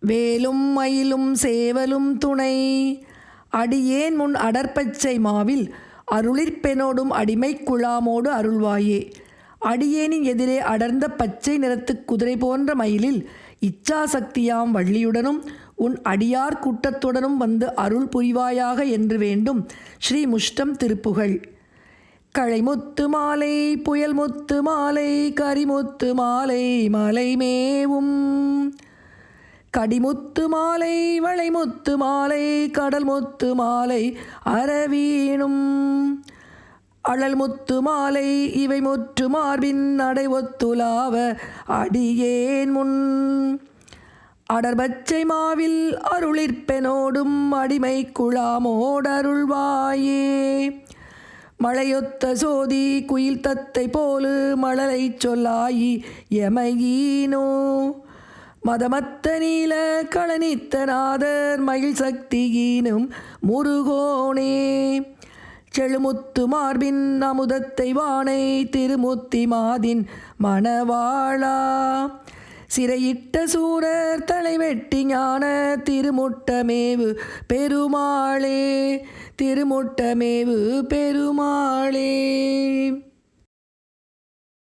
வேலும் மயிலும் சேவலும் துணை. அடியேன் முன் அடற்பச்சை மாவில் அருளிற்பெனோடும் அடிமை குழாமோடு அருள்வாயே. அடியேனின் எதிரே அடர்ந்த பச்சை நிறத்து குதிரை போன்ற மயிலில் இச்சாசக்தியாம் வள்ளியுடனும் உன் அடியார் கூட்டத்துடனும் வந்து அருள் புரிவாயாக என்று வேண்டும் ஸ்ரீ முஷ்டம் திருப்புகழ். கழைமுத்து மாலை புயல் முத்து மாலை கரிமுத்து மாலை மலை மேவும். கடிமுத்து மாலை வளைமுத்து மாலை கடல் முத்து மாலை அரவீணும். அழல் முத்து மாலை இவை முற்று மார்பின் நடை ஒத்துலாவ அடியேன் முன். அடர்பச்சை மாவில் அருளிற்பெனோடும் அடிமை குழாமோடருள்வாயே. மழையொத்த சோதி குயில் தத்தை போலு மழலை சொல்லாயி எமையீனோ. மதமத்த நீல களனித்த நாதர் மகிழ் சக்தியீனும் முருகோனே. செழுமுத்து மார்பின் அமுதத்தை வானை திருமுத்தி மாதின் மணவாளா. சிறையிட்ட சூரர் தலைவெட்டி ஞான திருமுட்டமேவு பெருமாளே. திருமுட்டமேவு பெருமாளே.